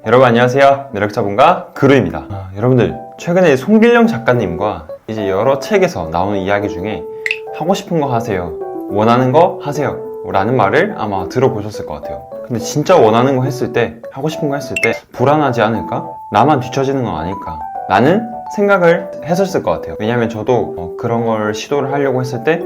여러분 안녕하세요. 매력자본가 그루입니다. 여러분들 최근에 송길령 작가님과 이제 여러 책에서 나오는 이야기 중에 하고 싶은 거 하세요, 원하는 거 하세요 라는 말을 아마 들어보셨을 것 같아요. 근데 진짜 원하는 거 했을 때, 하고 싶은 거 했을 때 불안하지 않을까? 나만 뒤처지는 건 아닐까? 라는 생각을 했었을 것 같아요. 왜냐면 저도 그런 걸 시도를 하려고 했을 때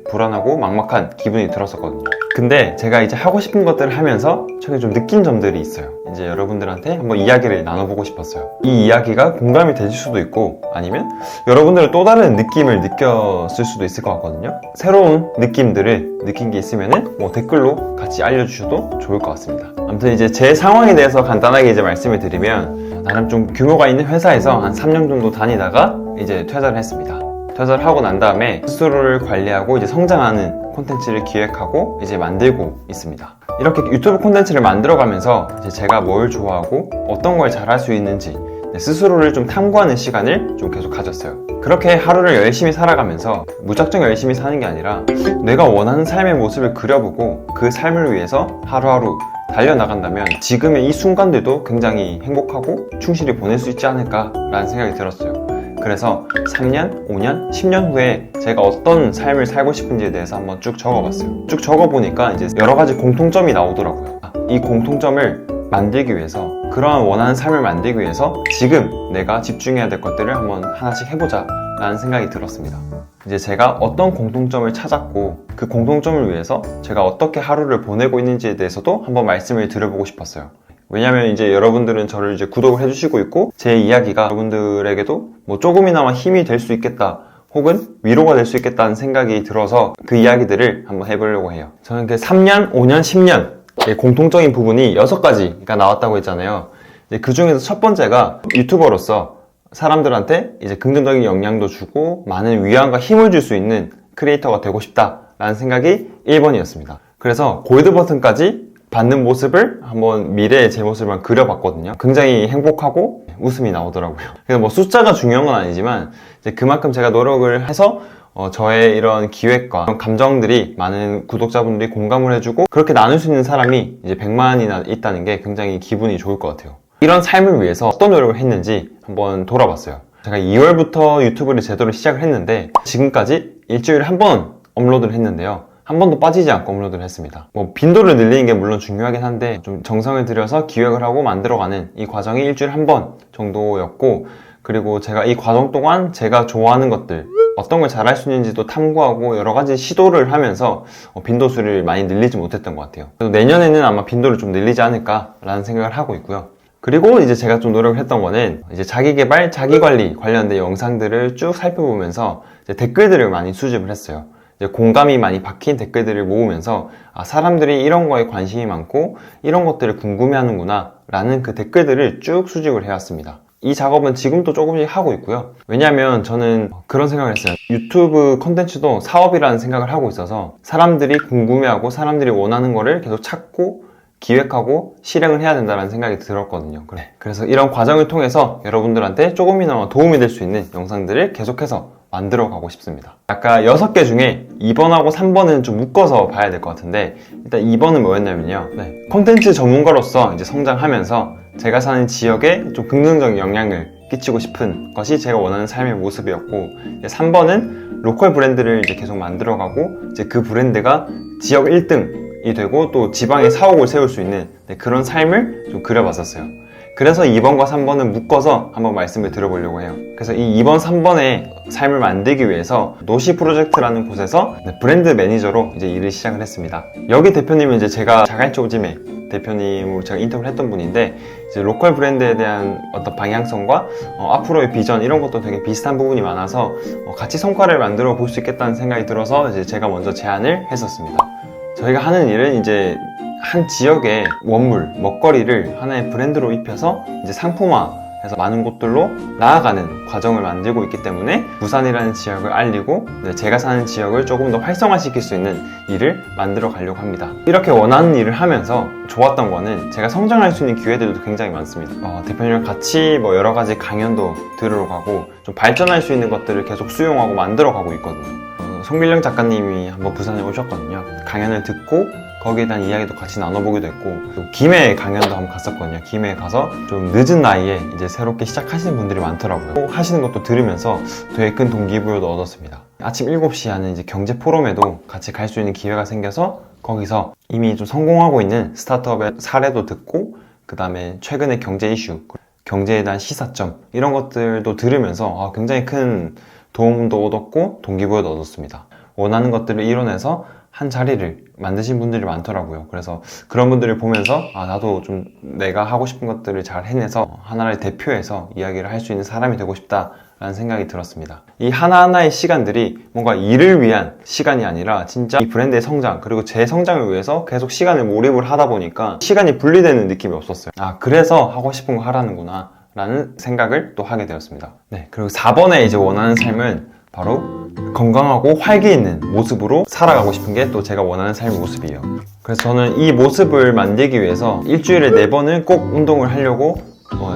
불안하고 막막한 기분이 들었었거든요. 근데 제가 이제 하고 싶은 것들을 하면서 최근에 좀 느낀 점들이 있어요. 이제 여러분들한테 한번 이야기를 나눠보고 싶었어요. 이 이야기가 공감이 되실 수도 있고, 아니면 여러분들은 또 다른 느낌을 느꼈을 수도 있을 것 같거든요. 새로운 느낌들을 느낀 게 있으면은 댓글로 같이 알려주셔도 좋을 것 같습니다. 아무튼 이제 제 상황에 대해서 간단하게 이제 말씀을 드리면, 나름 좀 규모가 있는 회사에서 한 3년 정도 다니다가 이제 퇴사를 했습니다. 퇴사를 하고 난 다음에 스스로를 관리하고 이제 성장하는 콘텐츠를 기획하고 이제 만들고 있습니다. 이렇게 유튜브 콘텐츠를 만들어가면서 이제 제가 뭘 좋아하고 어떤 걸 잘할 수 있는지 스스로를 좀 탐구하는 시간을 좀 계속 가졌어요. 그렇게 하루를 열심히 살아가면서 무작정 열심히 사는 게 아니라 내가 원하는 삶의 모습을 그려보고 그 삶을 위해서 하루하루 달려나간다면 지금의 이 순간들도 굉장히 행복하고 충실히 보낼 수 있지 않을까라는 생각이 들었어요. 그래서 3년, 5년, 10년 후에 제가 어떤 삶을 살고 싶은지에 대해서 한번 쭉 적어봤어요. 쭉 적어보니까 이제 여러 가지 공통점이 나오더라고요. 이 공통점을 만들기 위해서, 그러한 원하는 삶을 만들기 위해서 지금 내가 집중해야 될 것들을 한번 하나씩 해보자 라는 생각이 들었습니다. 이제 제가 어떤 공통점을 찾았고 그 공통점을 위해서 제가 어떻게 하루를 보내고 있는지에 대해서도 한번 말씀을 드려보고 싶었어요. 왜냐면 이제 여러분들은 저를 이제 구독을 해주시고 있고, 제 이야기가 여러분들에게도 조금이나마 힘이 될 수 있겠다, 혹은 위로가 될 수 있겠다는 생각이 들어서 그 이야기들을 한번 해보려고 해요. 저는 그 3년, 5년, 10년 공통적인 부분이 6가지가 나왔다고 했잖아요. 그 중에서 첫 번째가 유튜버로서 사람들한테 이제 긍정적인 영향도 주고 많은 위안과 힘을 줄 수 있는 크리에이터가 되고 싶다라는 생각이 1번이었습니다. 그래서 골드 버튼까지 받는 모습을 한번 미래의 제 모습을 그려봤거든요. 굉장히 행복하고 웃음이 나오더라고요. 그래서 숫자가 중요한 건 아니지만 이제 그만큼 제가 노력을 해서 저의 이런 기획과 감정들이 많은 구독자분들이 공감을 해주고 그렇게 나눌 수 있는 사람이 이제 100만이나 있다는 게 굉장히 기분이 좋을 것 같아요. 이런 삶을 위해서 어떤 노력을 했는지 한번 돌아봤어요. 제가 2월부터 유튜브를 제대로 시작을 했는데 지금까지 일주일에 한 번 업로드를 했는데요. 한 번도 빠지지 않고 업로드를 했습니다. 빈도를 늘리는 게 물론 중요하긴 한데 좀 정성을 들여서 기획을 하고 만들어가는 이 과정이 일주일에 한 번 정도였고, 그리고 제가 이 과정 동안 제가 좋아하는 것들, 어떤 걸 잘할 수 있는지도 탐구하고 여러 가지 시도를 하면서 빈도수를 많이 늘리지 못했던 것 같아요. 그래서 내년에는 아마 빈도를 좀 늘리지 않을까라는 생각을 하고 있고요. 그리고 이제 제가 좀 노력을 했던 거는 이제 자기개발, 자기관리 관련된 영상들을 쭉 살펴보면서 이제 댓글들을 많이 수집을 했어요. 이제 공감이 많이 박힌 댓글들을 모으면서 사람들이 이런 거에 관심이 많고 이런 것들을 궁금해하는구나 라는 그 댓글들을 쭉 수집을 해왔습니다. 이 작업은 지금도 조금씩 하고 있고요. 왜냐하면 저는 그런 생각을 했어요. 유튜브 콘텐츠도 사업이라는 생각을 하고 있어서 사람들이 궁금해하고 사람들이 원하는 거를 계속 찾고 기획하고 실행을 해야 된다는 생각이 들었거든요. 그래서 이런 과정을 통해서 여러분들한테 조금이나마 도움이 될 수 있는 영상들을 계속해서 만들어 가고 싶습니다. 아까 6개 중에 2번하고 3번은 좀 묶어서 봐야 될 것 같은데, 일단 2번은 뭐였냐면요. 콘텐츠 전문가로서 이제 성장하면서 제가 사는 지역에 좀 긍정적인 영향을 끼치고 싶은 것이 제가 원하는 삶의 모습이었고, 3번은 로컬 브랜드를 이제 계속 만들어가고 이제 그 브랜드가 지역 1등이 되고 또 지방에 사옥을 세울 수 있는 그런 삶을 좀 그려봤었어요. 그래서 2번과 3번은 묶어서 한번 말씀을 드려보려고 해요. 그래서 이 2번, 3번의 삶을 만들기 위해서 노시 프로젝트라는 곳에서 브랜드 매니저로 이제 일을 시작을 했습니다. 여기 대표님은 이제 제가 자갈조짐의 대표님으로 제가 인터뷰를 했던 분인데, 이제 로컬 브랜드에 대한 어떤 방향성과 앞으로의 비전 이런 것도 되게 비슷한 부분이 많아서 같이 성과를 만들어 볼 수 있겠다는 생각이 들어서 이제 제가 먼저 제안을 했었습니다. 저희가 하는 일은 이제 한 지역의 원물, 먹거리를 하나의 브랜드로 입혀서 이제 상품화해서 많은 곳들로 나아가는 과정을 만들고 있기 때문에 부산이라는 지역을 알리고 제가 사는 지역을 조금 더 활성화시킬 수 있는 일을 만들어 가려고 합니다. 이렇게 원하는 일을 하면서 좋았던 거는 제가 성장할 수 있는 기회들도 굉장히 많습니다. 대표님과 같이 여러 가지 강연도 들으러 가고 좀 발전할 수 있는 것들을 계속 수용하고 만들어 가고 있거든요. 송길령 작가님이 한번 부산에 오셨거든요. 강연을 듣고 거기에 대한 이야기도 같이 나눠보기도 했고, 또 김해 강연도 한번 갔었거든요. 김해에 가서 좀 늦은 나이에 이제 새롭게 시작하시는 분들이 많더라고요. 하시는 것도 들으면서 되게 큰 동기부여도 얻었습니다. 아침 7시에 하는 이제 경제 포럼에도 같이 갈 수 있는 기회가 생겨서 거기서 이미 좀 성공하고 있는 스타트업의 사례도 듣고, 그 다음에 최근의 경제 이슈, 경제에 대한 시사점, 이런 것들도 들으면서 굉장히 큰 도움도 얻었고 동기부여도 얻었습니다. 원하는 것들을 이뤄내서 한 자리를 만드신 분들이 많더라고요. 그래서 그런 분들을 보면서 나도 좀 내가 하고 싶은 것들을 잘 해내서 하나를 대표해서 이야기를 할 수 있는 사람이 되고 싶다 라는 생각이 들었습니다. 이 하나하나의 시간들이 뭔가 일을 위한 시간이 아니라 진짜 이 브랜드의 성장, 그리고 제 성장을 위해서 계속 시간을 몰입을 하다 보니까 시간이 분리되는 느낌이 없었어요. 그래서 하고 싶은 거 하라는구나 라는 생각을 또 하게 되었습니다. 네, 그리고 4번에 이제 원하는 삶은 바로 건강하고 활기 있는 모습으로 살아가고 싶은 게 또 제가 원하는 삶의 모습이에요. 그래서 저는 이 모습을 만들기 위해서 일주일에 4번은 꼭 운동을 하려고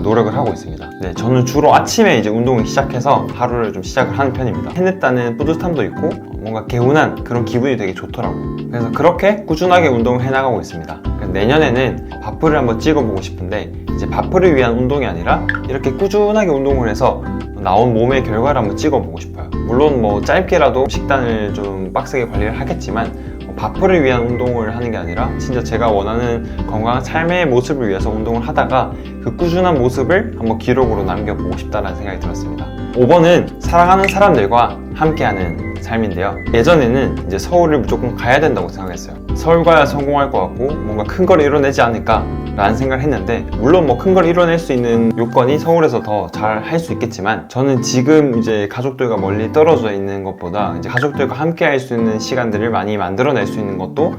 노력을 하고 있습니다. 네, 저는 주로 아침에 이제 운동을 시작해서 하루를 좀 시작을 하는 편입니다. 해냈다는 뿌듯함도 있고 뭔가 개운한 그런 기분이 되게 좋더라고요. 그래서 그렇게 꾸준하게 운동을 해나가고 있습니다. 내년에는 바프를 한번 찍어보고 싶은데, 이제 바프를 위한 운동이 아니라 이렇게 꾸준하게 운동을 해서 나온 몸의 결과를 한번 찍어보고 싶어요. 물론 뭐 짧게라도 식단을 좀 빡세게 관리를 하겠지만 바프를 위한 운동을 하는 게 아니라 진짜 제가 원하는 건강한 삶의 모습을 위해서 운동을 하다가 그 꾸준한 모습을 한번 기록으로 남겨보고 싶다는 생각이 들었습니다. 5번은 사랑하는 사람들과 함께하는 삶인데요. 예전에는 이제 서울을 무조건 가야 된다고 생각했어요. 서울 가야 성공할 것 같고 뭔가 큰 걸 이뤄내지 않을까 라는 생각을 했는데, 물론 뭐 큰 걸 이뤄낼 수 있는 요건이 서울에서 더 잘 할 수 있겠지만, 저는 지금 이제 가족들과 멀리 떨어져 있는 것보다 이제 가족들과 함께 할 수 있는 시간들을 많이 만들어낼 수 있는 것도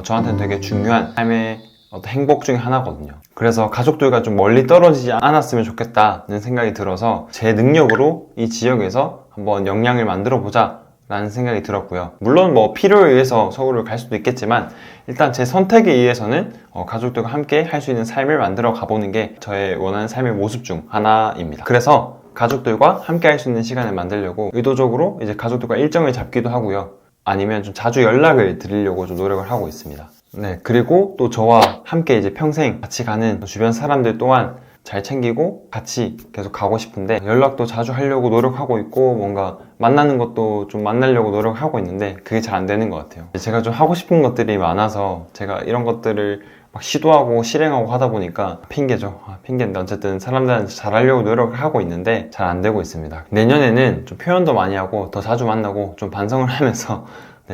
저한테는 되게 중요한 삶의 어떤 행복 중에 하나거든요. 그래서 가족들과 좀 멀리 떨어지지 않았으면 좋겠다는 생각이 들어서 제 능력으로 이 지역에서 한번 역량을 만들어 보자 라는 생각이 들었고요. 물론 뭐 필요에 의해서 서울을 갈 수도 있겠지만 일단 제 선택에 의해서는 가족들과 함께 할 수 있는 삶을 만들어 가보는 게 저의 원하는 삶의 모습 중 하나입니다. 그래서 가족들과 함께 할 수 있는 시간을 만들려고 의도적으로 이제 가족들과 일정을 잡기도 하고요. 아니면 좀 자주 연락을 드리려고 좀 노력을 하고 있습니다. 네, 그리고 또 저와 함께 이제 평생 같이 가는 주변 사람들 또한 잘 챙기고 같이 계속 가고 싶은데, 연락도 자주 하려고 노력하고 있고 뭔가 만나는 것도 좀 만나려고 노력하고 있는데 그게 잘 안 되는 것 같아요. 제가 좀 하고 싶은 것들이 많아서 제가 이런 것들을 막 시도하고 실행하고 하다 보니까 핑계죠. 핑계인데 어쨌든 사람들한테 잘하려고 노력을 하고 있는데 잘 안 되고 있습니다. 내년에는 좀 표현도 많이 하고 더 자주 만나고 좀 반성을 하면서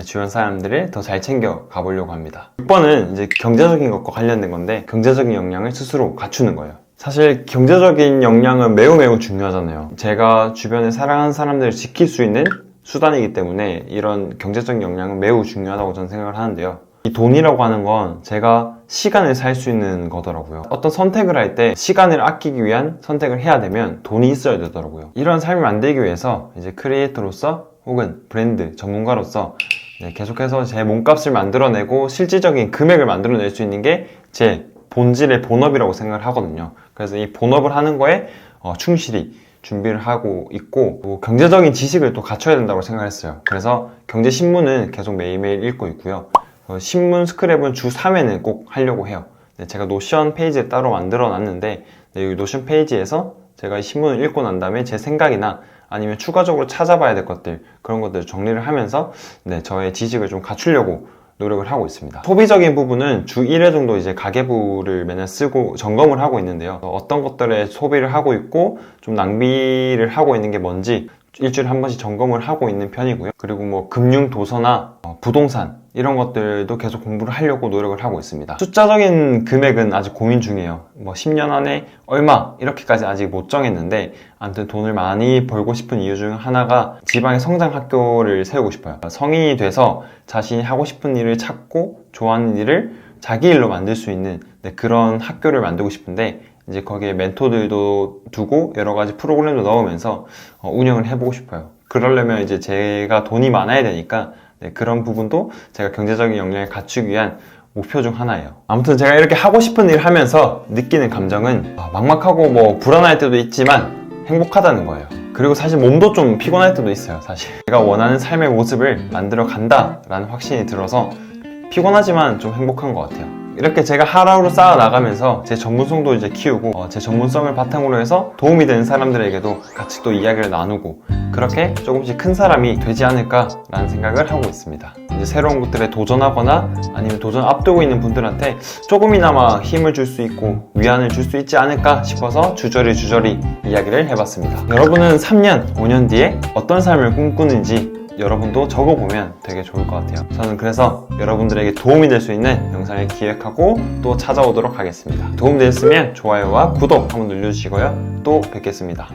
주변 사람들을 더 잘 챙겨 가보려고 합니다. 6번은 이제 경제적인 것과 관련된 건데, 경제적인 역량을 스스로 갖추는 거예요. 사실 경제적인 역량은 매우 중요하잖아요. 제가 주변에 사랑하는 사람들을 지킬 수 있는 수단이기 때문에 이런 경제적인 역량은 매우 중요하다고 저는 생각을 하는데요. 이 돈이라고 하는 건 제가 시간을 살 수 있는 거더라고요. 어떤 선택을 할 때 시간을 아끼기 위한 선택을 해야 되면 돈이 있어야 되더라고요. 이런 삶을 만들기 위해서 이제 크리에이터로서 혹은 브랜드 전문가로서 계속해서 제 몸값을 만들어내고 실질적인 금액을 만들어낼 수 있는 게 제 본질의 본업이라고 생각을 하거든요. 그래서 이 본업을 하는 거에 충실히 준비를 하고 있고, 경제적인 지식을 또 갖춰야 된다고 생각했어요. 그래서 경제신문은 계속 매일매일 읽고 있고요. 신문 스크랩은 주 3회는 꼭 하려고 해요. 제가 노션 페이지를 따로 만들어 놨는데, 여기 노션 페이지에서 제가 이 신문을 읽고 난 다음에 제 생각이나 아니면 추가적으로 찾아봐야 될 것들, 그런 것들을 정리를 하면서 저의 지식을 좀 갖추려고 노력을 하고 있습니다. 소비적인 부분은 주 1회 정도 이제 가계부를 매년 쓰고 점검을 하고 있는데요. 어떤 것들에 소비를 하고 있고 좀 낭비를 하고 있는 게 뭔지 일주일에 한 번씩 점검을 하고 있는 편이고요. 그리고 뭐 금융 도서나 부동산 이런 것들도 계속 공부를 하려고 노력을 하고 있습니다. 숫자적인 금액은 아직 고민 중이에요. 뭐 10년 안에 얼마 이렇게까지 아직 못 정했는데, 아무튼 돈을 많이 벌고 싶은 이유 중 하나가 지방의 성장 학교를 세우고 싶어요. 성인이 돼서 자신이 하고 싶은 일을 찾고 좋아하는 일을 자기 일로 만들 수 있는 그런 학교를 만들고 싶은데, 이제 거기에 멘토들도 두고 여러 가지 프로그램도 넣으면서 운영을 해보고 싶어요. 그러려면 이제 제가 돈이 많아야 되니까 그런 부분도 제가 경제적인 역량을 갖추기 위한 목표 중 하나예요. 아무튼 제가 이렇게 하고 싶은 일을 하면서 느끼는 감정은 막막하고 뭐 불안할 때도 있지만 행복하다는 거예요. 그리고 사실 몸도 좀 피곤할 때도 있어요. 사실 제가 원하는 삶의 모습을 만들어 간다라는 확신이 들어서 피곤하지만 좀 행복한 것 같아요. 이렇게 제가 하루하루 쌓아 나가면서 제 전문성도 이제 키우고 제 전문성을 바탕으로 해서 도움이 되는 사람들에게도 같이 또 이야기를 나누고 그렇게 조금씩 큰 사람이 되지 않을까라는 생각을 하고 있습니다. 이제 새로운 것들에 도전하거나 아니면 도전 앞두고 있는 분들한테 조금이나마 힘을 줄 수 있고 위안을 줄 수 있지 않을까 싶어서 주저리 이야기를 해봤습니다. 여러분은 3년, 5년 뒤에 어떤 삶을 꿈꾸는지 여러분도 적어보면 되게 좋을 것 같아요. 저는 그래서 여러분들에게 도움이 될 수 있는 영상을 기획하고 또 찾아오도록 하겠습니다. 도움되셨으면 좋아요와 구독 한번 눌러주시고요. 또 뵙겠습니다.